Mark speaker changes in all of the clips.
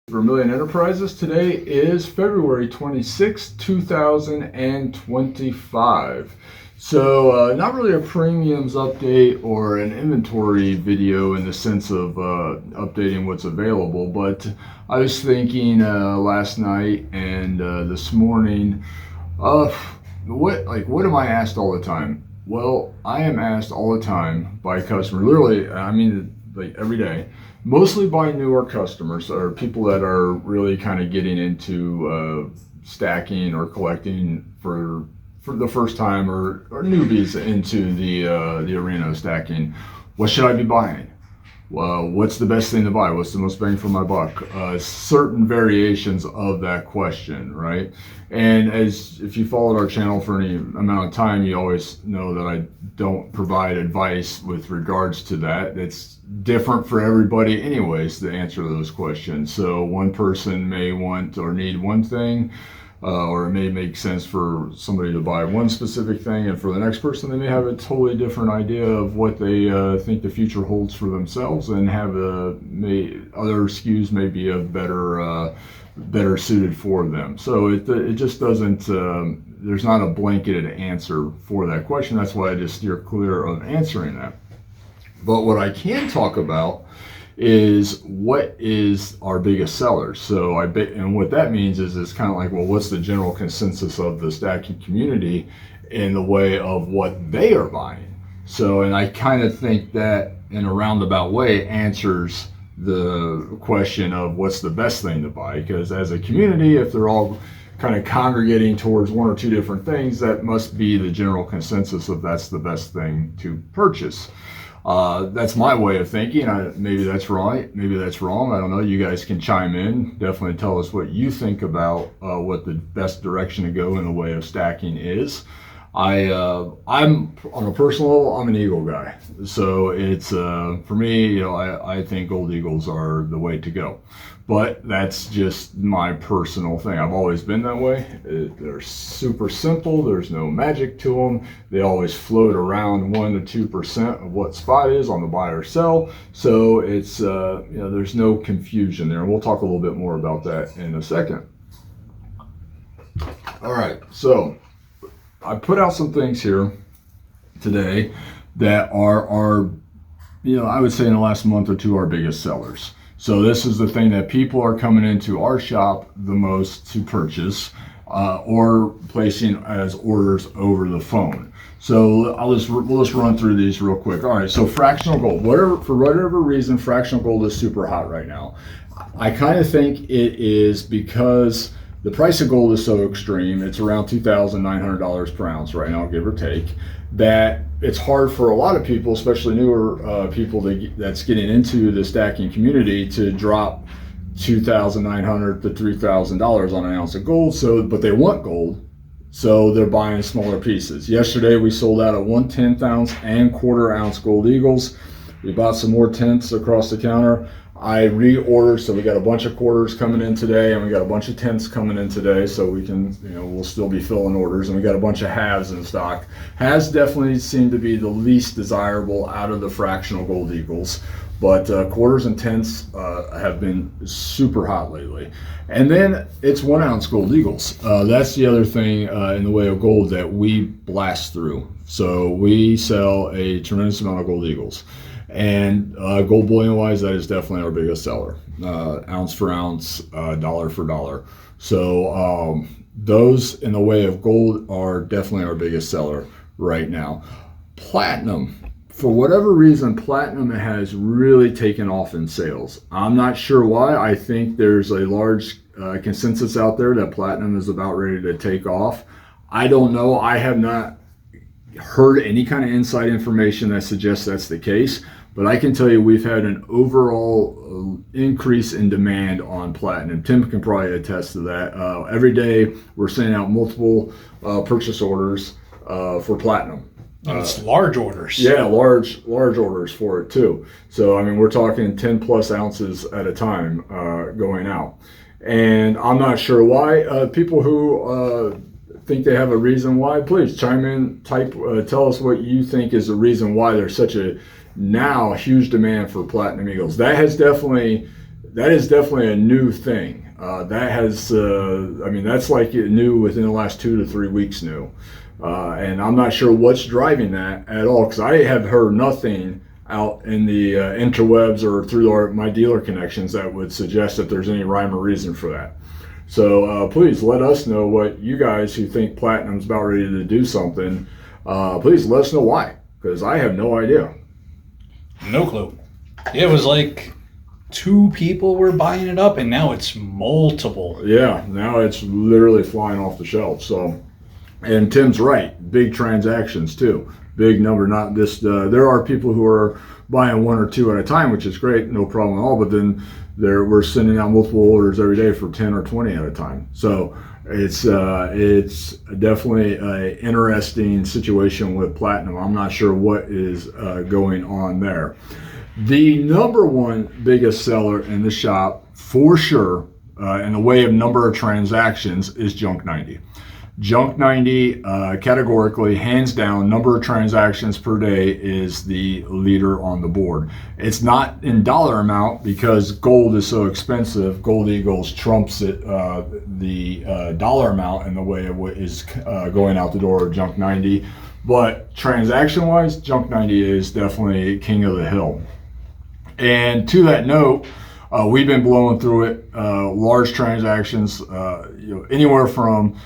Speaker 1: Vermillion Enterprises. Today is February 26, 2025. So not really a premiums update or an inventory video in the sense of updating what's available, but I was thinking last night and this morning, what am I asked all the time? Well, I am asked all the time by customers, literally, I mean, like every day, mostly by newer customers or people that are really kind of getting into stacking or collecting for the first time, or newbies into the arena of stacking. What should I be buying? Well, what's the best thing to buy? What's the most bang for my buck? Certain variations of that question, right? And if you followed our channel for any amount of time, you always know that I don't provide advice with regards to that. It's different for everybody anyways to answer those questions. So one person may want or need one thing, or it may make sense for somebody to buy one specific thing, and for the next person they may have a totally different idea of what they think the future holds for themselves, and have other SKUs may be a better suited for them. So it just doesn't, there's not a blanketed answer for that question. That's why I just steer clear of answering that. But what I can talk about is what is our biggest sellers. So and what that means is it's kind of like, well, what's the general consensus of the stacking community in the way of what they are buying? So, and I kind of think that in a roundabout way answers the question of what's the best thing to buy, because as a community, if they're all kind of congregating towards one or two different things, that must be the general consensus of that's the best thing to purchase. That's my way of thinking. Maybe that's right, maybe that's wrong. I don't know. You guys can chime in. Definitely tell us what you think about what the best direction to go in the way of stacking is. I'm on a personal level, I'm an eagle guy. So it's for me, I think gold eagles are the way to go. But that's just my personal thing. I've always been that way. They're super simple. There's no magic to them. They always float around 1 to 2% of what spot is on the buy or sell. So it's there's no confusion there. And we'll talk a little bit more about that in a second. All right, so I put out some things here today that are I would say in the last month or two, our biggest sellers. So this is the thing that people are coming into our shop the most to purchase, or placing as orders over the phone. So we'll just run through these real quick. All right, so fractional gold. For whatever reason, fractional gold is super hot right now. I kind of think it is because the price of gold is so extreme. It's around $2,900 per ounce right now, give or take, that it's hard for a lot of people, especially newer people that's getting into the stacking community, to drop $2,900 to $3,000 on an ounce of gold. But they want gold, so they're buying smaller pieces. Yesterday we sold out of 1/10 ounce and 1/4 ounce gold eagles. We bought some more tenths across the counter. I reordered, so we got a bunch of quarters coming in today, and we got a bunch of tenths coming in today, so we can, we'll still be filling orders, and we got a bunch of halves in stock. Halves definitely seem to be the least desirable out of the fractional gold eagles, but quarters and tenths have been super hot lately. And then it's 1 ounce gold eagles. That's the other thing in the way of gold that we blast through. So we sell a tremendous amount of gold eagles. And gold bullion wise, that is definitely our biggest seller, ounce for ounce, dollar for dollar. So those in the way of gold are definitely our biggest seller right now. Platinum, for whatever reason, platinum has really taken off in sales. I'm not sure why. I think there's a large consensus out there that platinum is about ready to take off. I don't know. I have not heard any kind of inside information that suggests that's the case, but I can tell you we've had an overall increase in demand on platinum. Tim can probably attest to that. Every day we're sending out multiple purchase orders for platinum.
Speaker 2: It's large orders.
Speaker 1: Yeah, large orders for it too. So I mean, we're talking 10 plus ounces at a time going out, and I'm not sure why. People who think they have a reason why, please chime in, tell us what you think is the reason why there's such a huge demand for platinum eagles. That has definitely that is definitely a new thing. That has, that's like new within the last 2 to 3 weeks new. And I'm not sure what's driving that at all, because I have heard nothing out in the interwebs or through my dealer connections that would suggest that there's any rhyme or reason for that. So please let us know what you guys who think platinum's about ready to do something, please let us know why, because I have no idea.
Speaker 2: No clue. It was like 2 people were buying it up, and now it's multiple.
Speaker 1: Yeah, now it's literally flying off the shelf. So, and Tim's right, big transactions too, big number. Not this. There are people who are buying 1 or 2 at a time, which is great, no problem at all. But then we're sending out multiple orders every day for 10 or 20 at a time. So it's definitely an interesting situation with platinum. I'm not sure what is going on there. The number one biggest seller in the shop, for sure, in the way of number of transactions, is Junk 90. Junk 90, categorically, hands down, number of transactions per day is the leader on the board. It's not in dollar amount because gold is so expensive. Gold Eagles trumps it, the dollar amount in the way of what is going out the door of Junk 90. But transaction-wise, Junk 90 is definitely king of the hill. And to that note, we've been blowing through it. Large transactions, anywhere from,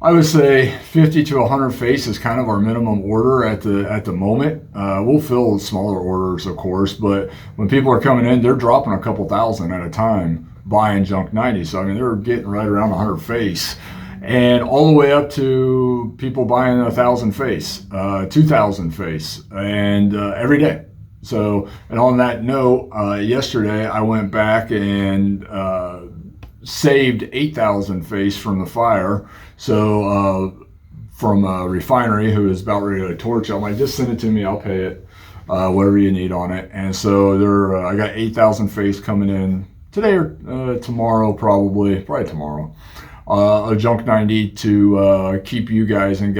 Speaker 1: I would say, 50 to 100 face is kind of our minimum order at the moment. We'll fill smaller orders, of course, but when people are coming in, they're dropping a couple thousand at a time buying Junk 90. So, they're getting right around 100 face. And all the way up to people buying 1,000 face, 2,000 face, and every day. So, and on that note, yesterday I went back and saved 8,000 face from the fire. So from a refinery who is about ready to torch, I'm like, just send it to me, I'll pay it, whatever you need on it. And so I got 8,000 face coming in today or tomorrow, probably tomorrow. A Junk 90 to keep you guys and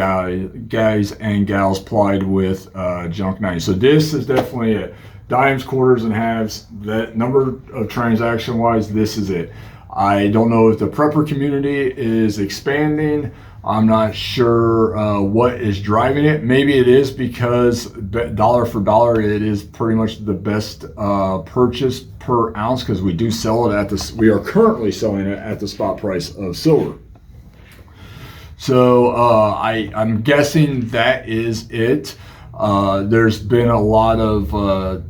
Speaker 1: gals plied with Junk 90. So this is definitely it. Dimes, quarters, and halves. That number of transaction wise, this is it. I don't know if the prepper community is expanding. I'm not sure what is driving it. Maybe it is because dollar for dollar, it is pretty much the best purchase per ounce, because we do sell it we are currently selling it at the spot price of silver. So I'm guessing that is it. There's been a lot of,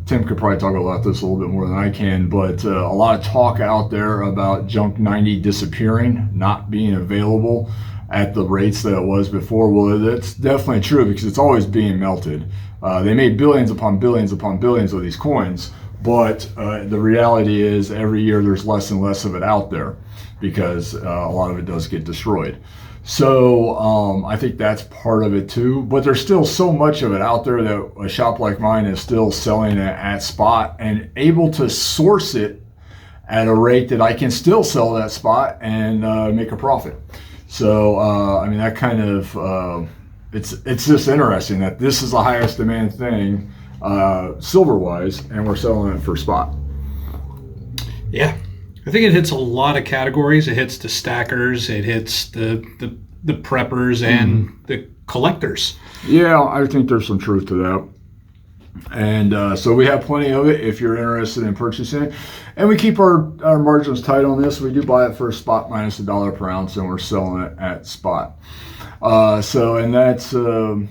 Speaker 1: Tim could probably talk about this a little bit more than I can, but a lot of talk out there about Junk 90 disappearing, not being available at the rates that it was before. Well, that's definitely true, because it's always being melted. They made billions upon billions upon billions of these coins, but the reality is every year there's less and less of it out there, because a lot of it does get destroyed. So I think that's part of it too, but there's still so much of it out there that a shop like mine is still selling it at spot and able to source it at a rate that I can still sell that spot and make a profit. So that kind of it's just interesting that this is the highest demand thing silver wise, and we're selling it for spot.
Speaker 2: Yeah, I think it hits a lot of categories. It hits the stackers, it hits the preppers, and the collectors.
Speaker 1: Yeah, I think there's some truth to that. And so we have plenty of it if you're interested in purchasing it. And we keep our margins tight on this. We do buy it for a spot minus $1 per ounce, and we're selling it at spot. And that's, of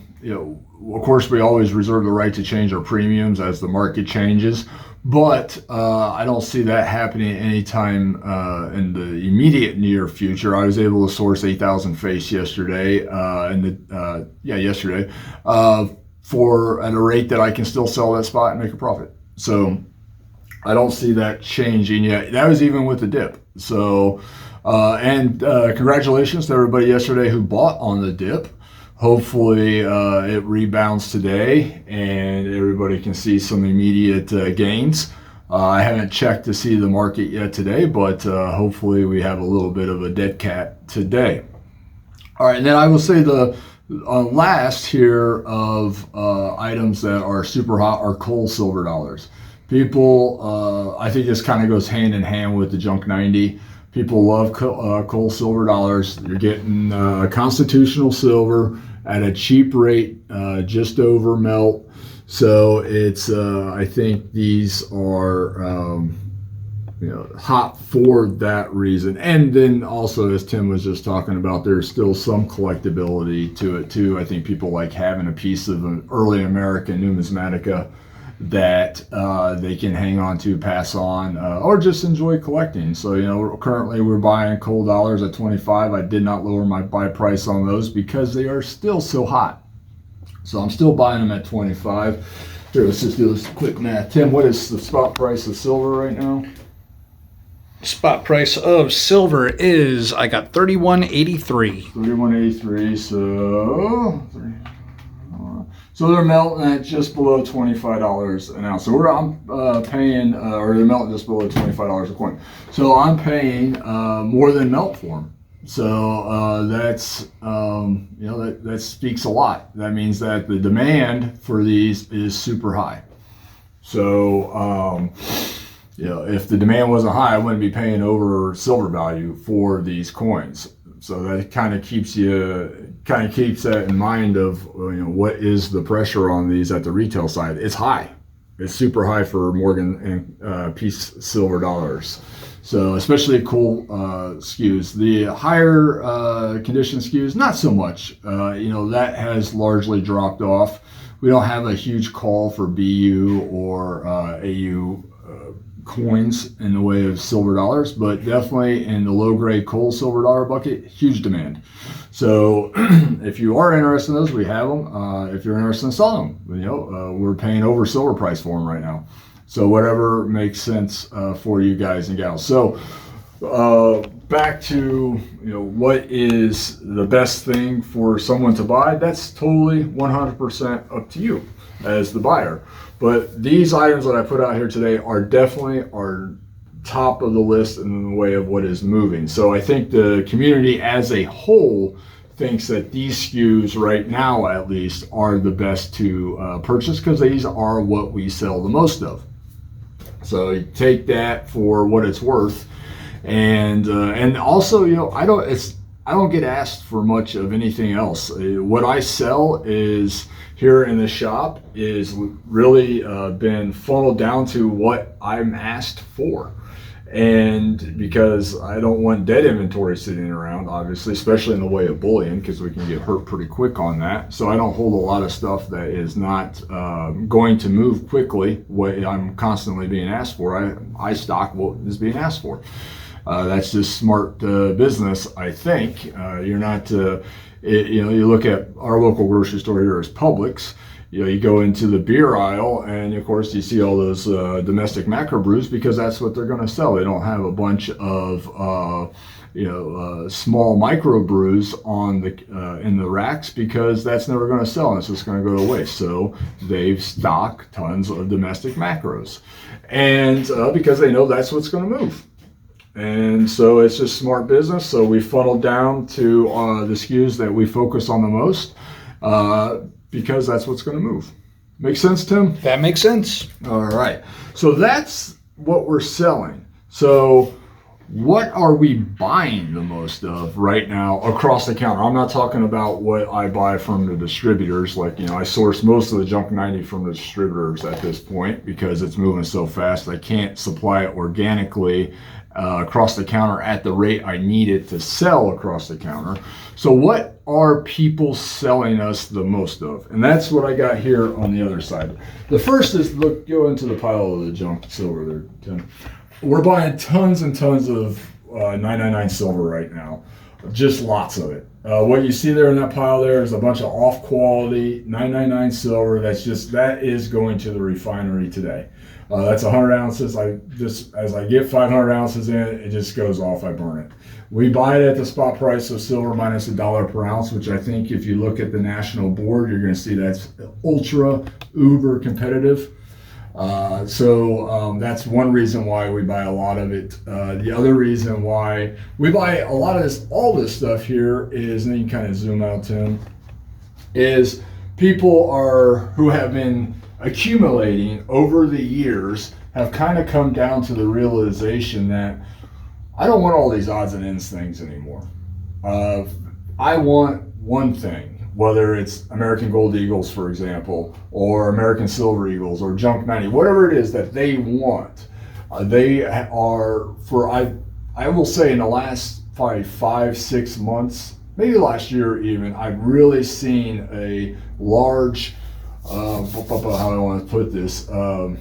Speaker 1: course, we always reserve the right to change our premiums as the market changes. But I don't see that happening anytime in the immediate near future. I was able to source 8,000 face yesterday, for at a rate that I can still sell that spot and make a profit. So I don't see that changing yet. That was even with the dip. So congratulations to everybody yesterday who bought on the dip. Hopefully it rebounds today and everybody can see some immediate gains. I haven't checked to see the market yet today, but hopefully we have a little bit of a dead cat today. All right, and then I will say the last here of items that are super hot are coal silver dollars. People, I think this kind of goes hand in hand with the junk 90. People love coal silver dollars. You're getting constitutional silver at a cheap rate, just over melt. So it's, I think these are, hot for that reason. And then also, as Tim was just talking about, there's still some collectability to it too. I think people like having a piece of an early American numismatica that they can hang on to, pass on, or just enjoy collecting. So, currently we're buying coal dollars at 25. I did not lower my buy price on those because they are still so hot. So I'm still buying them at 25. Here, let's just do this quick math. Tim, what is the spot price of silver right now?
Speaker 2: Spot price of silver is, I got 31.83.
Speaker 1: 31.83. So they're melting at just below $25 an ounce. So I'm paying, or they're melting just below $25 a coin. So I'm paying more than melt for them. So that's, that speaks a lot. That means that the demand for these is super high. So, if the demand wasn't high, I wouldn't be paying over silver value for these coins. So that kind of keeps that in mind of, what is the pressure on these at the retail side. It's high. It's super high for Morgan and Peace silver dollars. So especially cool SKUs. The higher condition SKUs, not so much. That has largely dropped off. We don't have a huge call for BU or AU coins in the way of silver dollars, but definitely in the low grade coal silver dollar bucket, huge demand. So if you are interested in those, we have them. If you're interested in selling them, we're paying over silver price for them right now. So whatever makes sense for you guys and gals. So back to what is the best thing for someone to buy. That's totally 100% up to you as the buyer. But these items that I put out here today are definitely top of the list in the way of what is moving. So I think the community as a whole thinks that these SKUs right now at least are the best to purchase because these are what we sell the most of. So you take that for what it's worth. And also, I don't get asked for much of anything else. What I sell is here in the shop is really been funneled down to what I'm asked for. And because I don't want dead inventory sitting around, obviously, especially in the way of bullion, because we can get hurt pretty quick on that. So I don't hold a lot of stuff that is not going to move quickly. What I'm constantly being asked for, I stock what is being asked for. That's just smart business, I think. You're not, you look at our local grocery store here as Publix. You go into the beer aisle, and of course you see all those domestic macro brews because that's what they're going to sell. They don't have a bunch of small micro brews on the in the racks because that's never going to sell and it's just going to go to waste. So they stock tons of domestic macros, and because they know that's what's going to move. And so it's just smart business. So we funnel down to the SKUs that we focus on the most because that's what's going to move. Make sense, Tim?
Speaker 2: That makes sense.
Speaker 1: All right. So that's what we're selling. So what are we buying the most of right now across the counter? I'm not talking about what I buy from the distributors. I source most of the junk 90 from the distributors at this point because it's moving so fast. I can't supply it organically across the counter at the rate I need it to sell across the counter. So what are people selling us the most of? And that's what I got here on the other side. The first is, go into the pile of the junk silver there, Tim. We're buying tons and tons of 999 silver right now. Just lots of it. What you see there in that pile there is a bunch of off quality 999 silver. That is going to the refinery today. That's 100 ounces. As I get 500 ounces in, it just goes off. I burn it. We buy it at the spot price of silver minus $1 per ounce, which I think if you look at the national board, you're going to see that's ultra uber competitive. So that's one reason why we buy a lot of it. The other reason why we buy a lot of all this stuff here is, and then you can kind of zoom out, Tim, is people who have been accumulating over the years have kind of come down to the realization that I don't want all these odds and ends things anymore. I want one thing, whether it's American Gold Eagles, for example, or American Silver Eagles, or Junk 90, whatever it is that they want. They are, I will say in the last probably 5-6 months, maybe last year even, I've really seen a large, how do I want to put this, a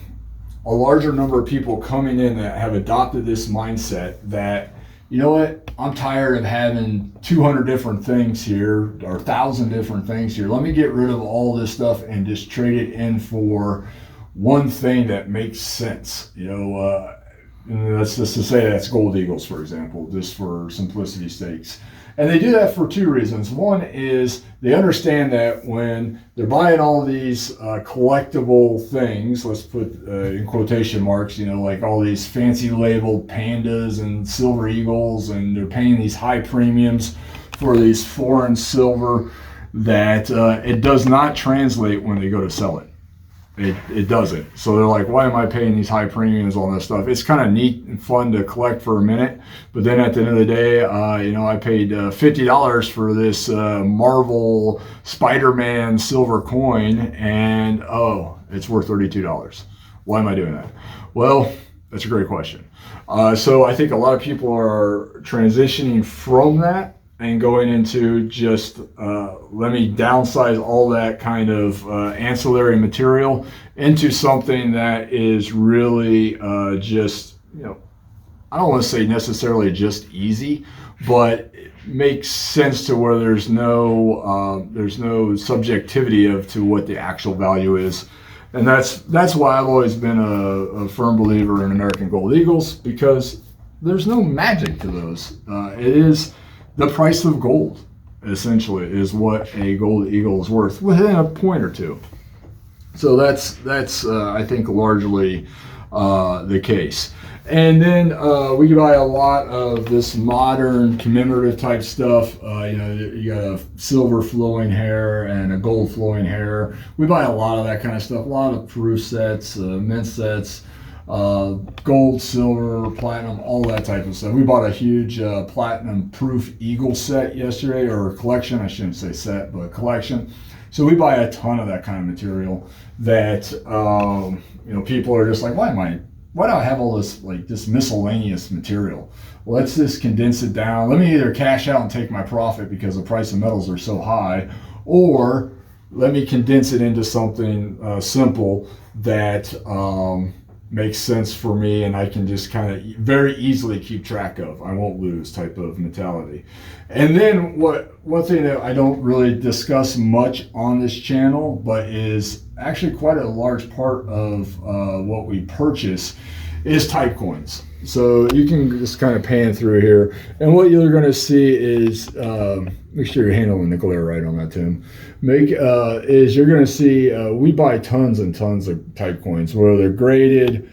Speaker 1: larger number of people coming in that have adopted this mindset that, you know what, I'm tired of having 200 different things here or 1,000 different things here. Let me get rid of all this stuff and just trade it in for one thing that makes sense. And that's just to say that's Gold Eagles, for example, just for simplicity's sakes. And they do that for two reasons. One is they understand that when they're buying all these collectible things, let's put in quotation marks, like all these fancy labeled pandas and silver eagles, and they're paying these high premiums for these foreign silver, that it does not translate when they go to sell it. It doesn't. So they're like, why am I paying these high premiums, all that stuff? It's kind of neat and fun to collect for a minute, but then at the end of the day, I paid $50 for this Marvel Spider-Man silver coin, and it's worth $32. Why am I doing that? Well, that's a great question. So I think a lot of people are transitioning from that and going into just let me downsize all that kind of ancillary material into something that is really just, I don't want to say necessarily just easy, but it makes sense to where there's no subjectivity to what the actual value is. And that's why I've always been a firm believer in American Gold Eagles, because there's no magic to those. It is the price of gold, essentially, is what a gold eagle is worth within a point or two. So that's I think largely the case. And then we can buy a lot of this modern commemorative type stuff. You got a silver flowing hair and a gold flowing hair. We buy a lot of that kind of stuff. A lot of proof sets, mint sets. Gold, silver, platinum, all that type of stuff. We bought a huge platinum proof eagle set yesterday, or collection. I shouldn't say set, but collection. So we buy a ton of that kind of material that people are just like, why do I have all this miscellaneous material? Well, let's just condense it down. Let me either cash out and take my profit because the price of metals are so high, or let me condense it into something simple that makes sense for me, and I can just kind of very easily keep track of. I won't lose type of mentality. And then one thing that I don't really discuss much on this channel, but is actually quite a large part of what we purchase, is type coins. So you can just kind of pan through here, and what you're going to see is, make sure you're handling the glare right on that, Tim. Is you're going to see we buy tons and tons of type coins, whether they're graded,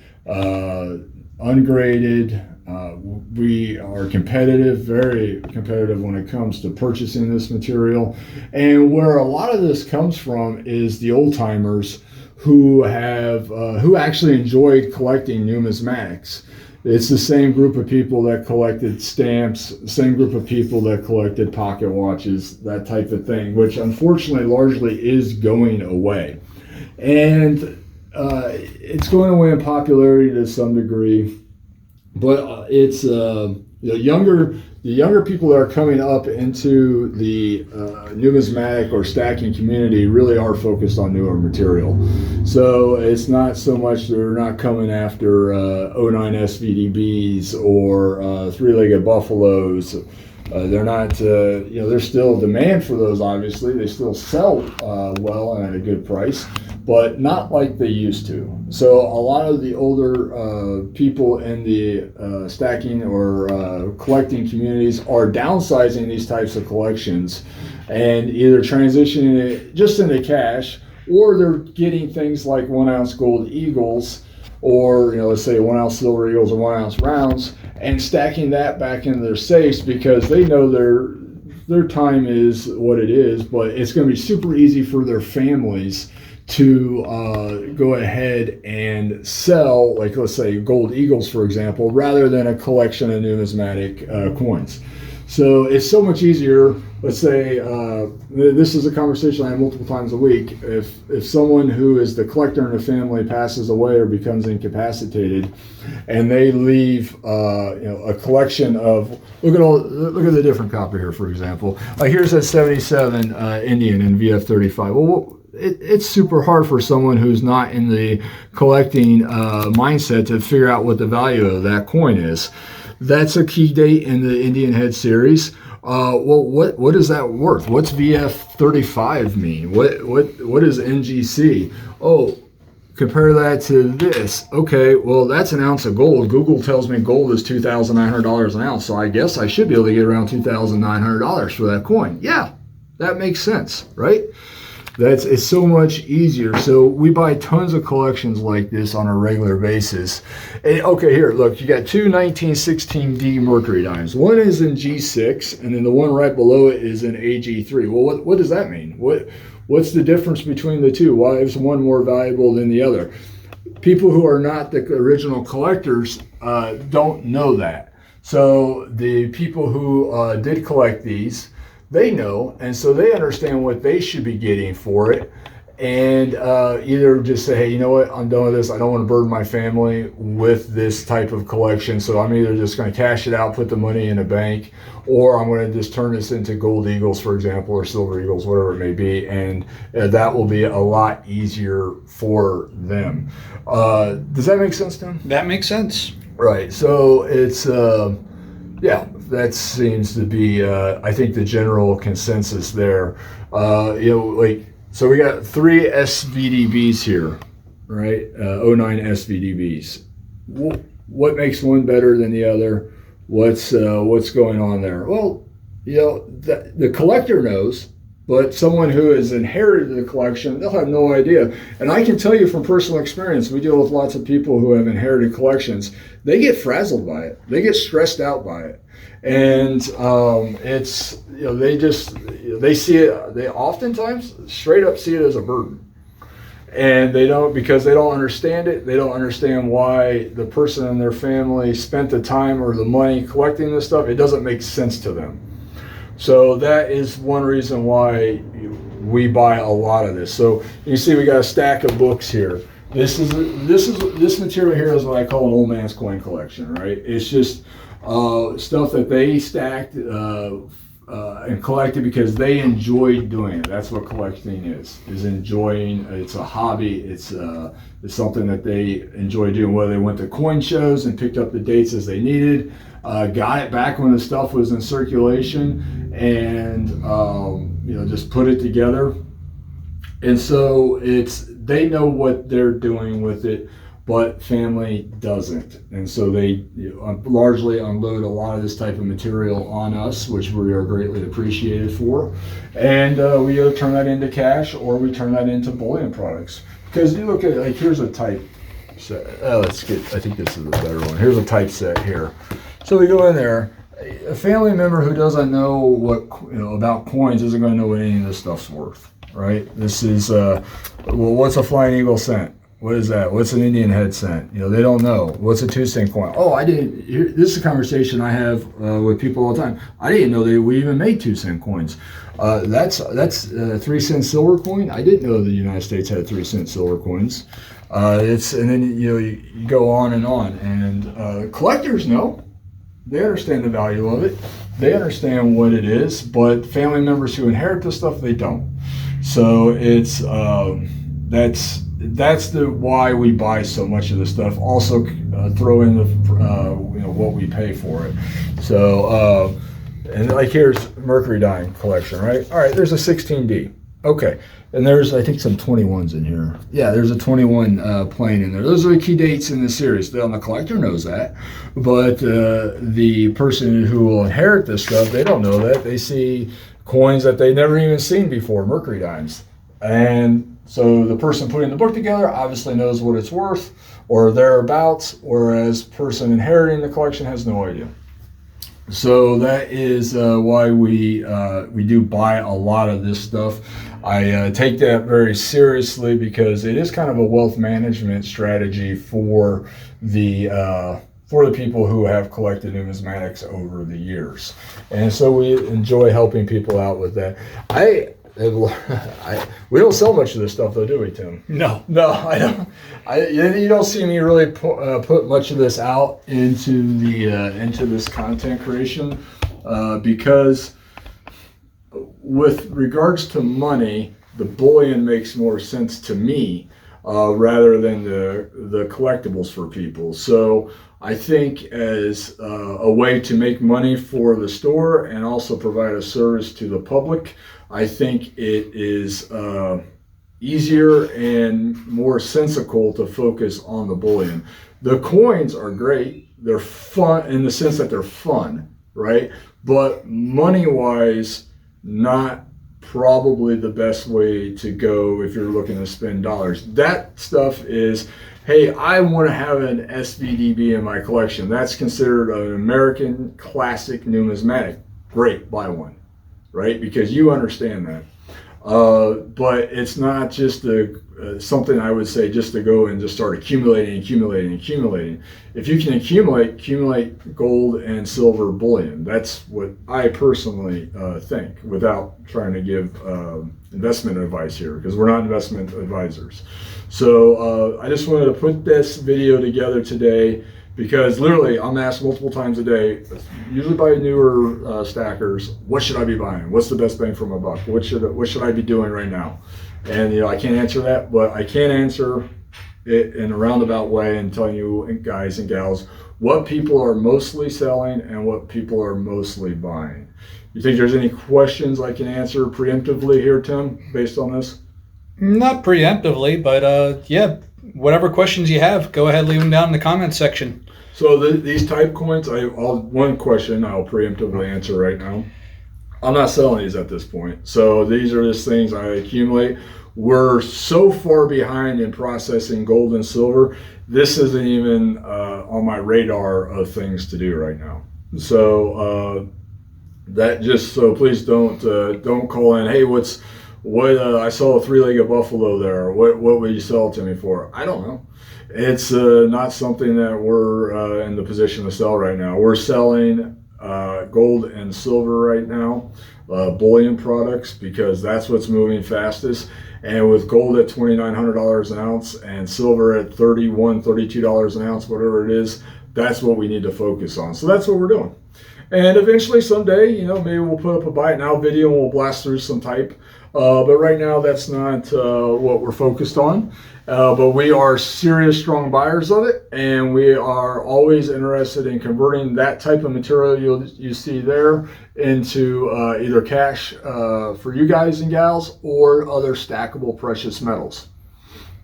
Speaker 1: ungraded. We are competitive, very competitive when it comes to purchasing this material. And where a lot of this comes from is the old timers who actually enjoyed collecting numismatics. It's the same group of people that collected stamps, same group of people that collected pocket watches, that type of thing, which unfortunately largely is going away. And it's going away in popularity to some degree, but it's the younger people that are coming up into the numismatic or stacking community really are focused on newer material. So it's not so much they're not coming after 09 SVDBs or three-legged buffaloes. They're not, there's still demand for those, obviously. They still sell well and at a good price, but not like they used to. So a lot of the older people in the stacking or collecting communities are downsizing these types of collections and either transitioning it just into cash, or they're getting things like 1 ounce gold eagles, or let's say 1 ounce silver eagles or 1 ounce rounds, and stacking that back into their safes because they know their time is what it is, but it's going to be super easy for their families to go ahead and sell, like let's say gold eagles, for example, rather than a collection of numismatic coins. So it's so much easier. Let's say this is a conversation I have multiple times a week. If someone who is the collector in the family passes away or becomes incapacitated, and they leave a collection of look at the different copper here, for example. Here's that 77 Indian in VF35. Well, it's super hard for someone who's not in the collecting mindset to figure out what the value of that coin is. That's a key date in the Indian head series. Well, what is that worth? What's VF35 mean? What is NGC? Oh, compare that to this. Okay, well, that's an ounce of gold. Google tells me gold is $2,900 an ounce, so I guess I should be able to get around $2,900 for that coin. Yeah, that makes sense, right? It's so much easier. So we buy tons of collections like this on a regular basis. And, okay, here, look, you got two 1916D mercury dimes. One is in G6, and then the one right below it is in AG3. Well, what does that mean? What's the difference between the two? Why is one more valuable than the other? People who are not the original collectors don't know that. So the people who did collect these, they know, and so they understand what they should be getting for it, and either just say, hey, you know what, I'm done with this. I don't want to burden my family with this type of collection, so I'm either just going to cash it out, put the money in a bank, or I'm going to just turn this into gold eagles, for example, or silver eagles, whatever it may be, and that will be a lot easier for them. Does that make sense, Tim?
Speaker 2: That makes sense.
Speaker 1: Right. So it's yeah, that seems to be, I think, the general consensus there. So we got three SVDBs here, right? 09 SVDBs. What makes one better than the other? What's going on there? Well, the collector knows, but someone who has inherited the collection, they'll have no idea. And I can tell you from personal experience, we deal with lots of people who have inherited collections. They get frazzled by it. They get stressed out by it. And it's, they see it, they oftentimes straight up see it as a burden. And because they don't understand it. They don't understand why the person in their family spent the time or the money collecting this stuff. It doesn't make sense to them. So that is one reason why we buy a lot of this. So you see we got a stack of books here. This material here is what I call an old man's coin collection, right? It's just stuff that they stacked and collected because they enjoyed doing it. That's what collecting is enjoying. It's a hobby. It's something that they enjoy doing, whether they went to coin shows and picked up the dates as they needed, got it back when the stuff was in circulation, and just put it together. And so they know what they're doing with it, but family doesn't. And so they largely unload a lot of this type of material on us, which we are greatly appreciated for. And we either turn that into cash or we turn that into bullion products. Because you look at, here's a type set. I think this is a better one. Here's a type set here. So we go in there. A family member who doesn't know about coins isn't going to know what any of this stuff's worth, right? This is, what's a flying eagle cent? What is that? What's an Indian head cent? They don't know. What's a 2-cent coin? Oh, I didn't. This is a conversation I have with people all the time. I didn't know we even made 2-cent coins. That's a 3-cent silver coin. I didn't know the United States had 3-cent silver coins. And then you go on. And collectors know. They understand the value of it. They understand what it is. But family members who inherit this stuff, they don't. So it's that's why we buy so much of this stuff. Also, throw in the what we pay for it. So and here's mercury dime collection, right? All right, there's a 16D. Okay, and there's I think some 21s in here. Yeah, there's a 21 plane in there. Those are the key dates in the series. The collector knows that, but the person who will inherit this stuff, they don't know that. They see coins that they never even seen before, mercury dimes, and so the person putting the book together obviously knows what it's worth or thereabouts, whereas person inheriting the collection has no idea. So that is why we do buy a lot of this stuff. I take that very seriously because it is kind of a wealth management strategy for the people who have collected numismatics over the years. And so we enjoy helping people out with that. We don't sell much of this stuff though, do we, Tim?
Speaker 2: No.
Speaker 1: No, I don't. You don't see me really put much of this out into this content creation because with regards to money, the bullion makes more sense to me rather than the collectibles for people. So I think as a way to make money for the store and also provide a service to the public, I think it is easier and more sensical to focus on the bullion. The coins are great. They're fun in the sense that they're fun, right? But money-wise, not probably the best way to go if you're looking to spend dollars. That stuff is, hey, I want to have an SVDB in my collection. That's considered an American classic numismatic. Great, buy one, right? Because you understand that. But it's not just something I would say just to go and just start accumulating. If you can accumulate gold and silver bullion. That's what I personally think, without trying to give investment advice here, because we're not investment advisors. So I just wanted to put this video together today because literally I'm asked multiple times a day, usually by newer stackers, what should I be buying? What's the best bang for my buck? What should I be doing right now? And I can't answer that, but I can answer it in a roundabout way and tell you guys and gals what people are mostly selling and what people are mostly buying. You think there's any questions I can answer preemptively here, Tim, based on this?
Speaker 2: Not preemptively, but yeah, whatever questions you have, go ahead, leave them down in the comments section.
Speaker 1: So these type coins, one question I'll preemptively answer right now. I'm not selling these at this point. So these are just things I accumulate. We're so far behind in processing gold and silver. This isn't even on my radar of things to do right now. So so please don't call in. Hey, I saw a 3-legged buffalo there. What would you sell it to me for? I don't know. It's not something that we're in the position to sell right now. We're selling gold and silver right now, bullion products, because that's what's moving fastest. And with gold at $2,900 an ounce and silver at $31, $32 an ounce, whatever it is, that's what we need to focus on. So that's what we're doing. And eventually someday, maybe we'll put up a buy it now video and we'll blast through some type. But right now, that's not what we're focused on. But we are serious, strong buyers of it, and we are always interested in converting that type of material you see there into either cash for you guys and gals or other stackable precious metals.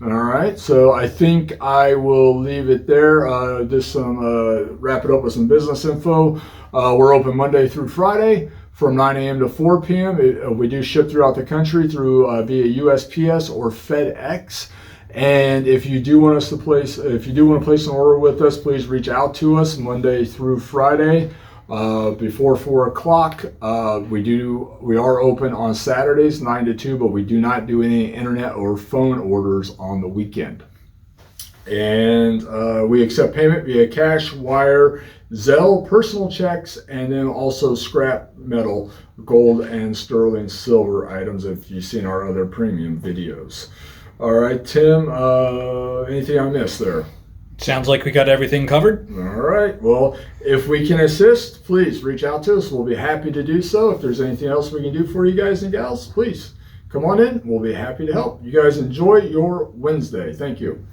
Speaker 1: All right, so I think I will leave it there. Wrap it up with some business info. We're open Monday through Friday from 9 a.m. to 4 p.m. We do ship throughout the country through via USPS or FedEx. And if you do want to place an order with us, please reach out to us Monday through Friday before 4 o'clock. We are open on Saturdays 9 to 2, but we do not do any internet or phone orders on the weekend. And we accept payment via cash, wire, Zelle, personal checks, and then also scrap metal, gold and sterling silver items if you've seen our other premium videos. All right, Tim, anything I missed there?
Speaker 2: Sounds like we got everything covered.
Speaker 1: All right. Well, if we can assist, please reach out to us. We'll be happy to do so. If there's anything else we can do for you guys and gals, please come on in. We'll be happy to help. You guys enjoy your Wednesday. Thank you.